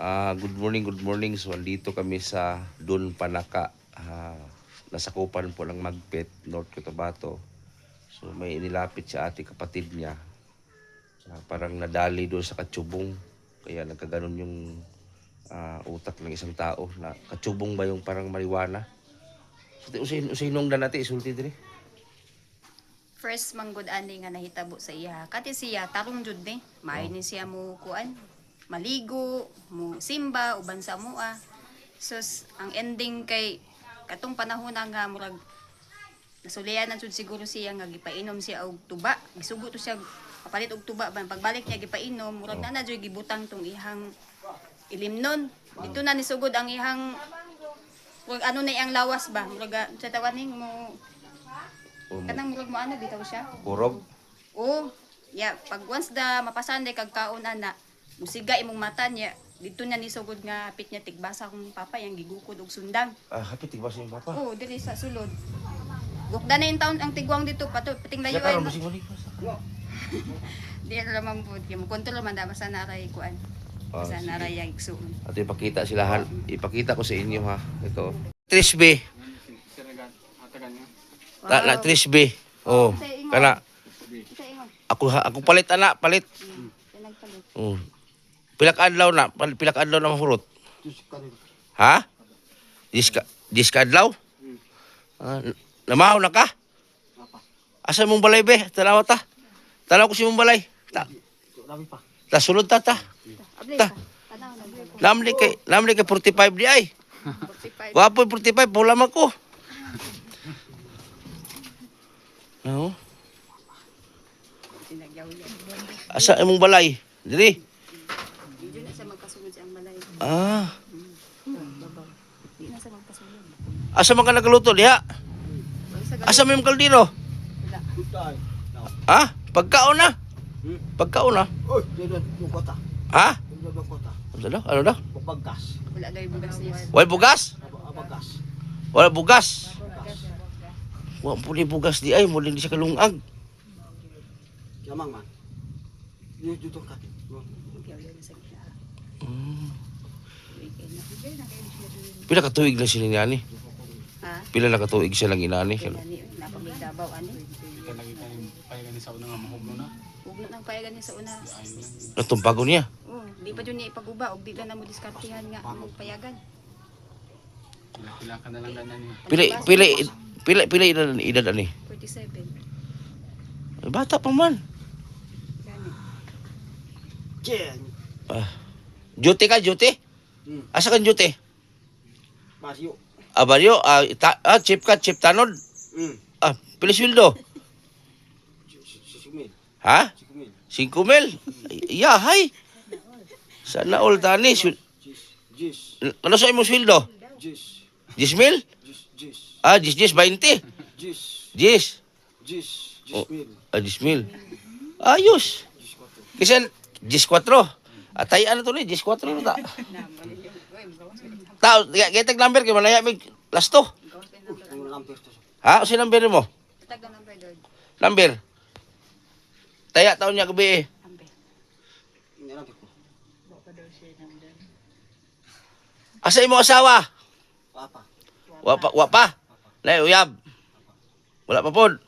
Good morning. So, andito kami sa Dun Panaka. Nasakupan po ng Magpet, North Cotabato. So, may inilapit sa ate kapatid niya. Parang nadali doon sa katsubong. Kaya nagkaganon yung utak ng isang tao. Na katsubong ba yung parang marijuana? So, usay nung na natin, isulti din eh. First manggod ani nga nahitabo sa iya. Kati siya tarong jud ni. Maayo ni siya mo kuan. Maligo, mo simba uban sa mua. So ang ending kay katong panahon nga murag nasulianan jud siguro siya nga gipainom siya og tuba. Gisugo to siya papalit og tuba ban pagbalik niya gipainom murag na jud gibutang tong ihang ilimnon. Dito na nisugod ang ihang murag ano na iyang lawas ba murag sa tawaning mo kanang murag mo ano bitaw siya? Kurog? Oo. Ya, pag once da mapasanday kag kaon ana, musiga imong mata niya. Dito na nisugod nga apit niya tigbasa kong papa yang gigukod og sundang. Hapit tigwas yung papa. Oo, diri sa sulod. Gukda na yung taon ang tigwang dito pato pating layo Siya karon ay. musing maligwas. Di ra man pud kay mo kontrol man da basta naray kuan. Basta Sige. naray yang igsuon. At ipakita ko sa inyo ha. Ito. Trisbe. Na Trisbe. Oh, kana. Ako palit anak, palit. Oh. Pilak adlaw na mahurot. Ha? Dis ka adlaw? Namahaw na ka? Asa mong balay be? Tanaw ta. Tanaw ko si mong balay. Ta sulod ta. Namli kay 45 di ay. 45. Wapo 45 pula man ko. No. Asa imong balay? Diri. Di na sa magpasulod sa ang balay. Di na sa magpasulod. Asa man ka nagluto diha? Asa may kaldero? Pagkaon na. Pagkaon na. Oy, dito yung kota. Ha? Dito yung kota. Ano daw? Bagas. Wala daw yung bugas niya. Wala bugas? Bagas. Wala bugas. Wala po ni bugas di ay. Muli di siya kalungag. Yamang man. Dito ka. Pila ka tuig na sila ni Ha? Pila na ka tuig siya lang inani. Napagdabaw ani. Ugno nang payagan niya sa una. Natumpago niya. Oh, di pa jud niya ipaguba og di na mo diskartihan nga ang payagan. Pila ka na lang ganan niya. Pila edad ani? 47. Bata pa man. Gani. Jen. Duty ka, duty? Asa ka duty? Masyo. Baryo, chip ka, chip tanod. Pila sweldo? Sikumil. Ha? Sikumil. 5,000? Yahay. Sana all tani. Jis. Ano sa imong sweldo? Jis. 10,000? Jis. 20. Jis. 10. Jis. Oh. Jis mil. 10,000. Ayos. Jis 4. Kasi 14. Atayan na to ni, 14 na ta. Tao, getag number kay malaya mig last to. Ang lampir to. Ha? O si number mo? Tag na number doon. Number. Taya taon niya gabi eh. Number. Ang lampir ko. Asa imo asawa? Papa. Wapa. Nay uyab. Wala pa pod.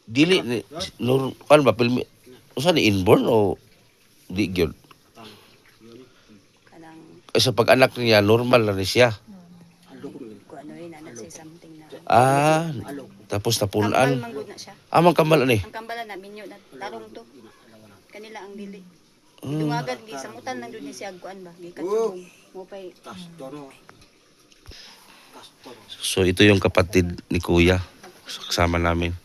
Dili ni kan ba filmi? Usa ni inborn o di gyud? Kanang Sa pag-anak niya normal na ni siya. Alok ko. ko ano yun na say something na. Tapos Kambal napunan. manggod na siya. Amang kambal ani. Ang kambalan na minyo na tarong to. Kanila ang dili. Dungagan gi samutan nang dun ni siya kuan ba? Gi katsubong. Mo pay Kastoro. So ito yung kapatid ni Kuya. Kasama namin.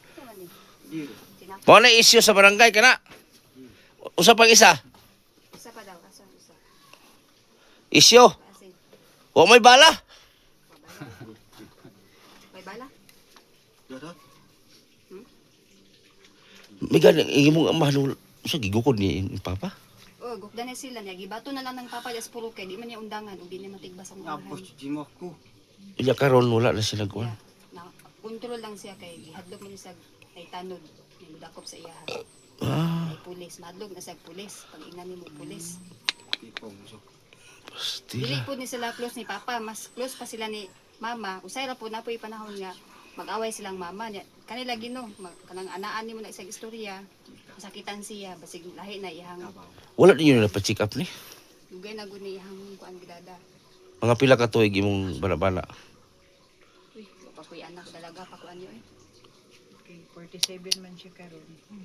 Dito. Mo na issue sa barangay kana. Usa pang isa. isa pa daw asa isa. Issue. Kasi Wa may bala. may bala. Dito. May ganang imong amahon sa gigukod ni papa. Oh, gukda na sila niya. Gibato na lang ng papa des puro kay di man niya undangan ug di niya matigbas ang ulan. Tapos jimo ko. Ila karon wala na sila kuan. Na kontrol lang siya kay gihadlok man siya kay tanod. Yung dakop sa iya. Ah. pulis, madlog na sa pulis, pag ingani mo pulis. Ipong so. Dili Pastila. po ni sila close ni papa, mas close pa sila ni mama. Usay ra po na po panahon nga mag-away silang mama niya. Kanila gino, kanang anaan nimo na isang istorya. Masakitan siya basig lahi na ihang Wala ninyo na pa-check up ni? dugay na gud ni ihang kuan gidada. Mga pila ka tuig imong bana-bana. Uy, pa ko'y anak dalaga pa kuan yo eh. 47 man siya karon.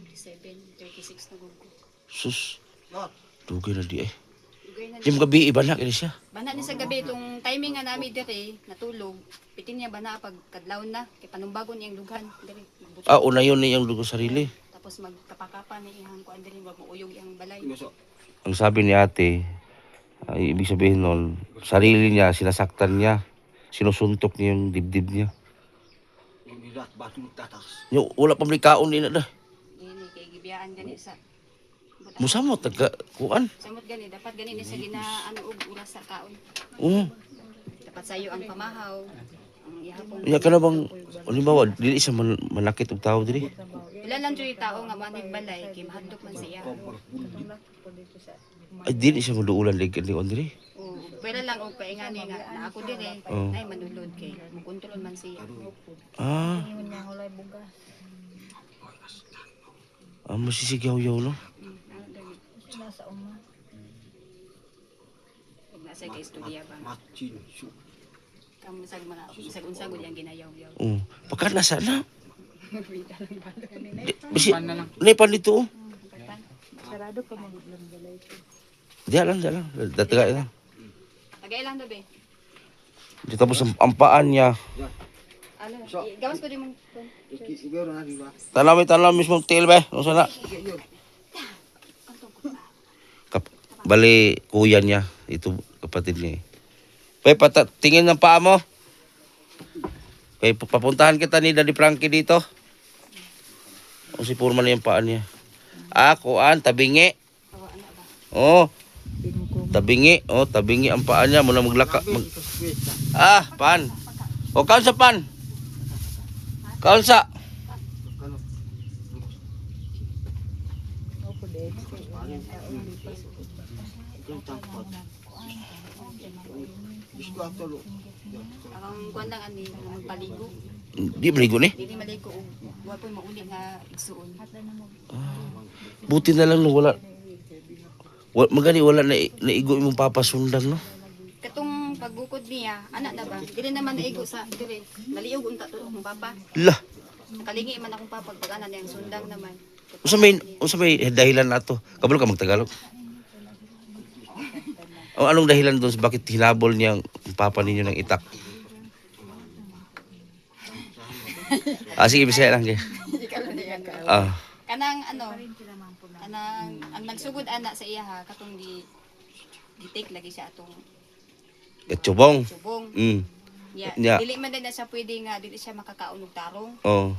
37, 36 na gud ko. Sus, Lot. dugay na di eh. Dugay na. Di mo gabi ibanak ini siya. Bana ni sa gabi itong timing nga nami dire natulog. Pitin niya bana pag kadlaw na kay panumbagon niyang dughan dire. Ah, una yun na yung dugo sarili. Tapos magkapakapa ni ihang kuan dire wag mo uyog iyang balay. Inuso. Ang sabi ni ate, ay, ibig sabihin nun, sarili niya, sinasaktan niya. Sinusuntok niya yung dibdib niya. Inilat batong tatas. Yung, wala pang kaon din na. Dili kay gibiyaan gani sa Musamot, taga, kuan. samot gani dapat gani ni sa ginaano og ulas sa kaon. Oo. Dapat sayo ang pamahaw. Ang ihapon. Iya ka na bang, halimbawa, dili siya manakit og tao diri. Ilan lang jud tao nga manig balay kay mahadlok man siya. Ay, dili siya maduulan ligan diri. O pero lang og paingani nga na ako dire Oo. ay manulod kay mukontrol man siya. Ah, Ingon niya hulay bugas. masisigaw-yaw, no? Nasa uma. Ug nasa kay istorya ba. Machin. Su. Kamo sa mga bisag unsa gud yang ginayaw-yaw. Oo. Pagka nasa na. Bisi, naipan dito, oh. Sarado ka mo lang balay ko. Diyan lang. Dataga lang. Tagay lang do be. Di tapos ang paan niya. Ano, gawas ko din mong Siguro na di ba? Tanami mismo tail ba? Ano sana? Bali, kuya niya. Ito, kapatid niya. Pe, tingin ng paa mo. Pe, papuntahan kita ni Daddy Frankie dito. O si Purman yung paa niya. Ah, kuan, tabingi. Oh, tabingi. Oh, tabingi ang paa niya. Muna maglaka. Ah, pan. O, kaon sa pan. Kaon sa. Kano? Opo din. Itong tangkot. Bisko ato lo. ang kuan lang ani magpaligo. Di maligo ni. Dili maligo og wa po'y mauli nga igsuon. Buti na lang no, wala. Magani wala na naigo imong papasundang no. Katong pagbukod niya, anak na ba? Dili naman naigo sa dire. Naliog unta to akong papa. Lah, Nakalingi man akong papa pag ana niyang sundang naman. unsa may dahilan nato? Kabalo ka magtagalog. O anong dahilan doon sa bakit hinabol niya ang papa ninyo ng itak? Sige, bisaya lang. Ah, Kanang ano, kanang ang nagsugod anak sa iya ha katong di take lagi siya atong katsubong. subong. Ya. Dili man din na siya pwede nga dili siya makakaon og tarong. Oh.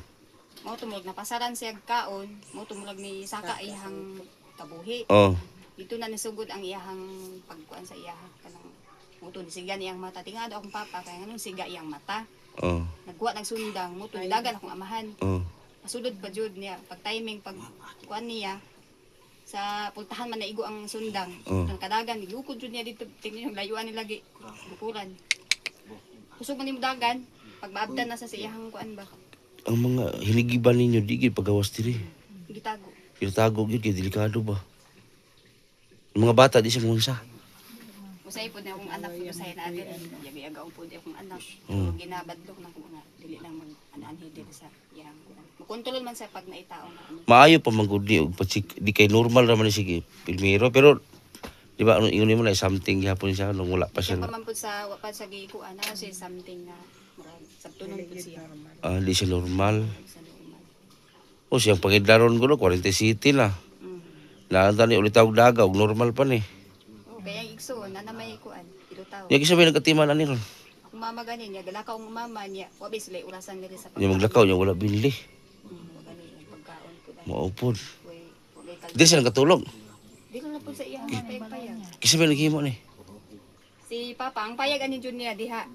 Mao tumulog napasaran siya og kaon, mao tumulog ni saka iyang kabuhi. Oh. Dito na nisugod ang iyang pagkuan sa iya kanang muto ni siga niyang mata tingado akong papa kay nganong siga iyang mata. Oh. Nagkuha ng sundang muto nilagan akong amahan. Oh. Masulod pa jud niya pag timing pag kuan niya sa pultahan man naigo ang sundang. Ang kadagan nilukod jud niya dito tingnan yung layuan ni lagi bukuran. Kusog man nimo dagan pag maabdan na sa iyang kuan ba. Ang mga hinigiban ninyo di gid pagawas diri. Gitago. Kinatago gid kay delikado ba. Yung mga bata di siya munsa. Usay po na akong anak ko usay na agad. Yabi-agaw po di akong anak. So, ginabadlok na ko nga dili lang mag ananhi dili sa iyang kuan. Makontrol man sa pag naitaw na ano. Maayo pa manggod ni og di kay normal ra man ni sige pilmero pero di ba ano ingon mo na something gihapon siya nung wala pa Siya siya. pa man po sa wapan sa gikuan na siya something na sabtunon po siya. Ah, di siya normal. Sa normal. O siyang pangidlaron ko no 40 city na. Naanta ni ulit og daga og normal pa ni. Oh, kaya ang igsoon na may kuan ilutaw. Ya kisa may nagatiman ani ron. Akong mama ganin niya galakaw ang mama niya. Wa ba sila urasan diri sa Yung maglakaw niya wala binili. Ganin ang pagkaon ko dahil. Maupod. Way Di siya nagkatulog. Dili na po sa iyang payag. Kisa may naghimo ni. Si Papa ang payag ani jud niya diha.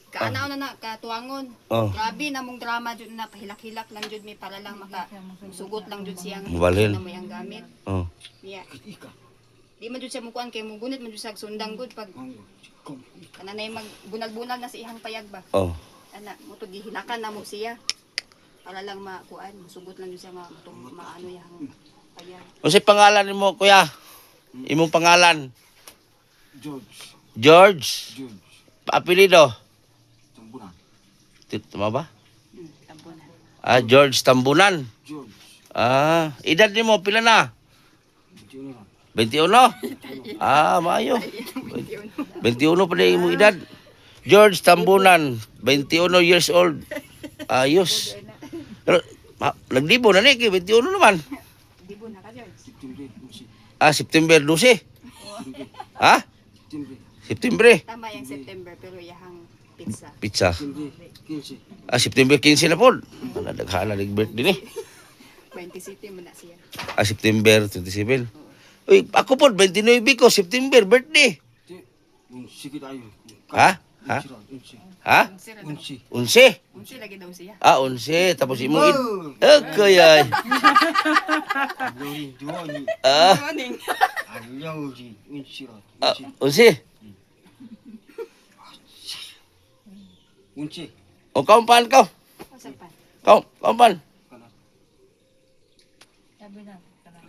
Kaanaw na katuangon. Oh. Grabe namong drama jud na pahilak-hilak lang jud mi para lang maka sugot lang jud siyang Mabalhin. na mo yang gamit. Oh. Yeah. Ika. Di man jud siya mukuan kay mugunit man jud sa sundang gud pag Kom. kananay magbunal-bunal na sa ihang payag ba. Oh. Ana mo to gihilakan na mo siya. Para lang makuan, sugot lang jud siya maano yang payag. Unsay pangalan nimo, kuya? Imong pangalan? George. George. George. Apelyido? Tambunan. Tama ba? Tambunan. Ah, George Tambunan. George. Ah, edad nimo pila na? Diyo na. 21? Ah, maayo. 21 pa na imong edad. George Tambunan, 21 years old. Ayos. Pero, nagdibo na ni, 21 naman. Di bo na ka George. September 12. Ha? September. Tama yang September pero yahang pizza. Pizza. 15. September 15 na po. Nadaghan na birthday ni. 20 city mo na siya. September 27. Uy, ako po, 29 ko, September, birthday. Unsi kita ayo. Ha? Ha? Unsi. Ha? Unsi. 11. Unsi lagi daw siya. 11. Tapos imong kaya. Dua ni. Morning. Ayaw si unsi. 11. Unsi. O, kaumpan ka. Usa pa. Kaumpan. Sabi na.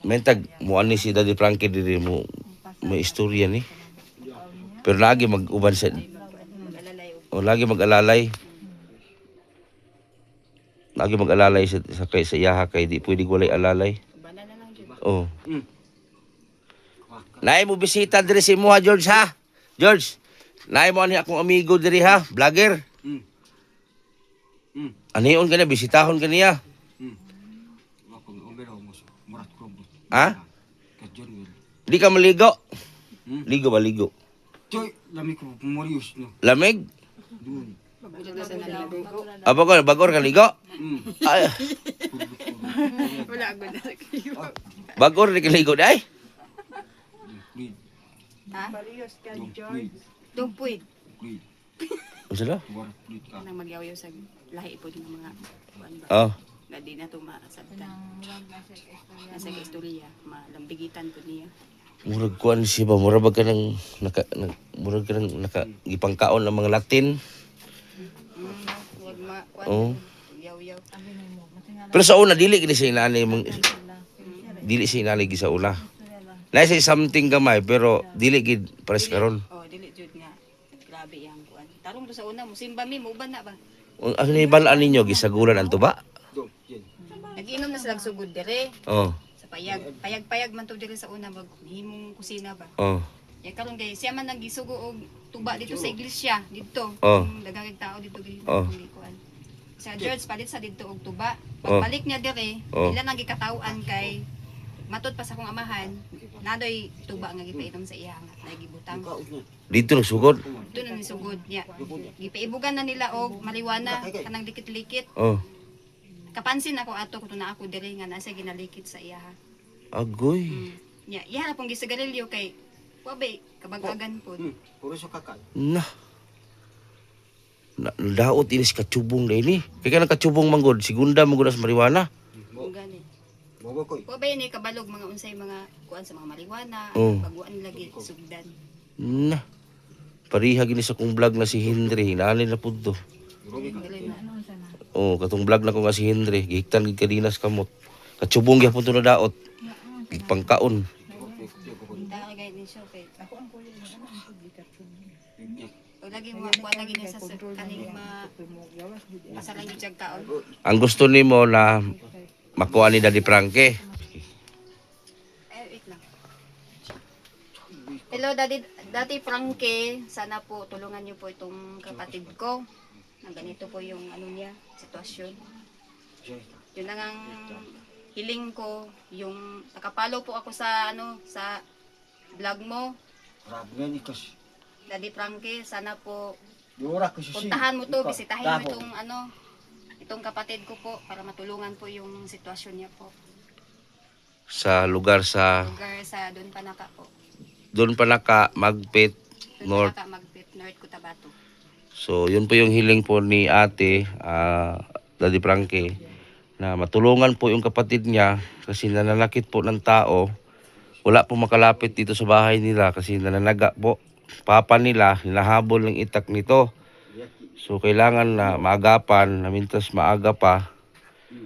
Mentag, mo ani si Daddy Frankie diri mo. May istorya ni. Pero lagi mag-uban sa... Mag-alalay og O, lagi mag-alalay. Lagi mag-alalay sa kay sa iyaha kay di pwede walay alalay. bana na lang jud. Oh. Naay mo bisita diri si mo ha, George ha? George, naay mo ani akong amigo diri ha, vlogger. Anion ka na, bisitahon ka niya. Ako umero mo murat ko. Ha? Kajon wel. Di ka maligo? Ligo ba, ligo? Joy, lami ko morius no. Lamig? Dun. Pagbulag na sa naligo. Bagor ka ligo? Ay, Wala agad na sa kayo. bagor di ka ligo day? Please. Ha? Parehas ka, Don't George. please. Dugpuid. Please. Ano sila? Murat please ka. Kanang magyaw sa lahi po ng mga kuan ba. Oh. Na di na to maasabtan. Nang murag na sa istorya. Nasa istorya, malambigitan ko niya. Murag kuan siya ba? Murag ba ka ng murag ka ng gipangkaon ng mga Latin? Wag ma kuan. Oh. Yaw-yaw. Sabi na mo, matingala Pero sa una dili gid siya inanay mong sila. dili siya inanay gid sa una. Istorya lang. Nasa something gamay pero dili gid pares karon. Oh, dili jud nga. Grabe yang kuan. Tarong to sa una mo simba mi mo uban na ba? Ang nibalaan ninyo gisagulan ang tuba? Dong, yan. Nagiinom na sila og sugod dire Oh. sa payag. Payag-payag man to dire sa una mag himong kusina ba. Oh. Ya karon kay siya man nagisugo og tuba dito sa iglesia dito. Oh. Daghang tao dito gid Oh. kuan. Sa George palit sa dito og tuba. Oh. Pagbalik niya dire, Oh. ila nang gikatawan kay matud pa sa akong amahan, nadoy tuba nga gipaitom sa iya nga nagibutang. Kaot na. Dito nagsugod. Ito na nisugod niya. Gipaibugan na nila og mariwana kanang likit-likit. Oh. Kapansin ako ato kuno na ako diri nga nasa ginalikit sa iya. Agoy. Nya, iya pong gisagarilyo kay wabay kabag-agan po. Puro sa kakal. Na. Daot inis kachubong na ini. Kaya ka ng kachubong manggod, sigunda manggod sa mariwana. Kung gani. Bobo koy. Wabay ni kabalog mga unsay mga kuan sa mga mariwana, Oh. baguan lagi sugdan. Na. Pariha gini sa kong vlog na si Henry. Hinaalin na po to. Dili na. Ano sana? Oh, katong vlog na ko nga si Henry. Gihiktan gid kadinas kamot. Kachubong gyapon to na daot. Gipangkaon. Dahil gay ni siya kay Ako ang kuya na ano ang publikasyon. o lagi mga kuan lagi niya sa kaning Gawas gud. masalang gyud jag kaon. Ang gusto nimo na makuha ni Daddy Frankie. Wait lang. Hello, Daddy Frankie. Sana po tulungan niyo po itong kapatid ko. Na ganito po yung ano niya, sitwasyon. Yun lang ang hiling ko. Yung nakapalo po ako sa ano sa vlog mo, Raben ikas. Daddy Frankie. Sana po Dura ko si. puntahan mo to, bisitahin mo itong ano, itong kapatid ko po para matulungan po yung sitwasyon niya po. Sa lugar sa Lugar sa Don Panaka po. doon pa naka Magpit Don North Panaka, Magpit, North Cotabato. So, yun po yung hiling po ni ate, Daddy Frankie, na matulungan po yung kapatid niya kasi nananakit po ng tao. Wala po makalapit dito sa bahay nila kasi nananaga po. Papa nila, hinahabol ng itak nito. So, kailangan na maagapan, na mintas maaga pa.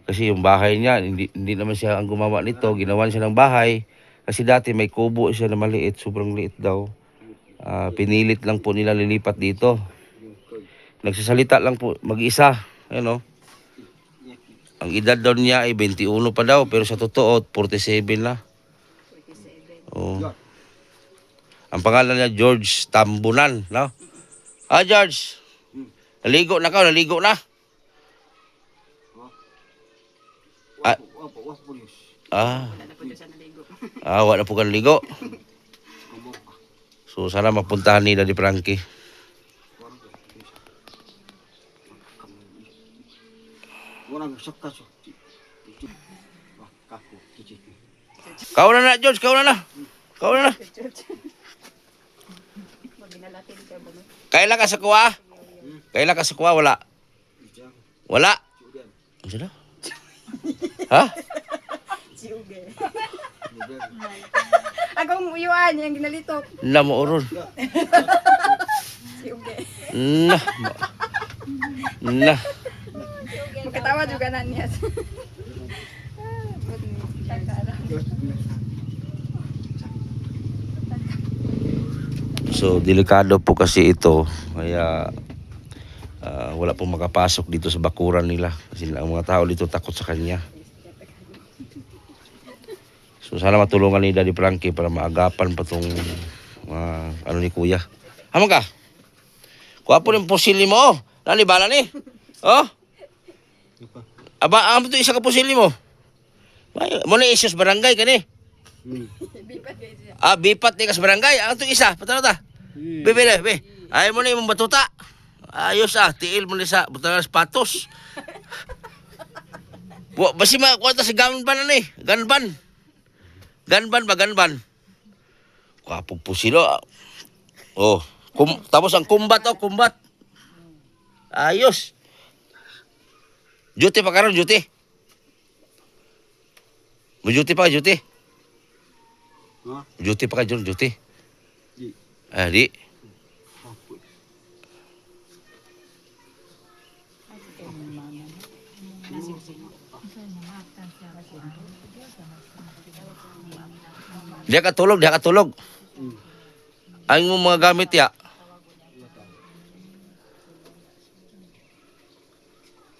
Kasi yung bahay niya, hindi naman siya ang gumawa nito. Ginawan siya ng bahay. Kasi dati may kubo siya na maliit, sobrang liit daw. Pinilit lang po nila lilipat dito. Nagsasalita lang po, mag-isa. Ano? Ang edad daw niya ay 21 pa daw, pero sa totoo, 47 na. Oh. Ang pangalan niya, George Tambunan. No? George! Naligo na ka, naligo na. Wala na po ka naligo. So, sana mapuntahan ni Daddy Frankie. Orang sekas. Kaku, kicik. Kau na, George, kau na. Kau na. Kailan ka sa kuwa? Kailan ka sa kuwa? Wala. Wala. Ano sila? Ha? Agaw mo uyuan yang ginalitok. Na mo oron. Si Uge. Na. Na. Magkatawa juga na niya. So, delikado po kasi ito. Kaya wala pong makapasok dito sa bakuran nila. Kasi ang mga tao dito takot sa kanya. So, sana matulungan ni Daddy Frankie para maagapan pa itong ano ni Kuya. Hamang ka? Kuha po yung pusili mo. Oh. Nani, bala ni? Oh? Aba, ito isa ka pusili mo. Mo na isyos barangay ka ni. Bipat ni kas barangay. Ang ito isa. Patano ta? Bebe. Ayaw mo na yung batuta. Ayos tiil mo na sa butang sapatos. Basi makuha ta si ganban na ni. Ganban. Ganban. Kapag po sila. Oh. Tapos ang kumbat. Ayos. Duty pa karon, duty. Duty pa. Ha? Duty pa ka, duty. Di. Di. Diya ka tulog. Ang mo mga gamit ya.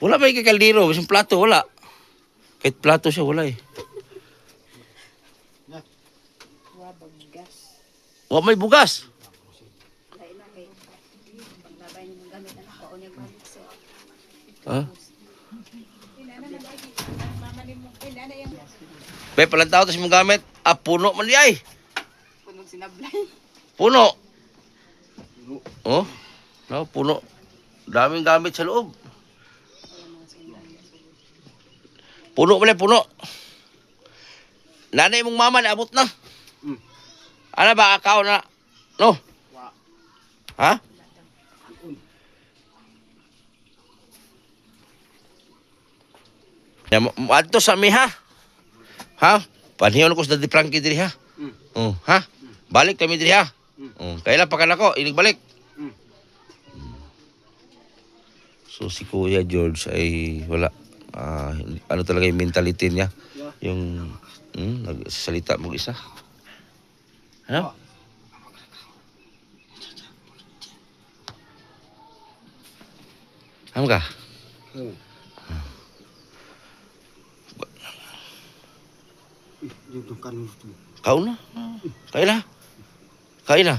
Wala may kaldero, bisang plato, wala. Kahit plato siya, wala eh. Wala may bugas. Ha? Pe, palantaw ito si mong gamit. Puno man di ay. Punog sinablay. Puno. Oh, no, puno. Daming gamit sa loob. Puno puno. Nanay mong mama, naabot na. Ano ba, akaw na? No? Ha? Adto sa mi ha? Ha? Panhiyon ko sa Daddy Frankie diri ha? Ha? Balik kami diri ha? Kailan pa ka nako, balik. So si Kuya George ay wala. Ano talaga yung mentality niya? Yung nagsasalita mo isa. Ano? Ano ka? Yung kan Kau na? Kain na?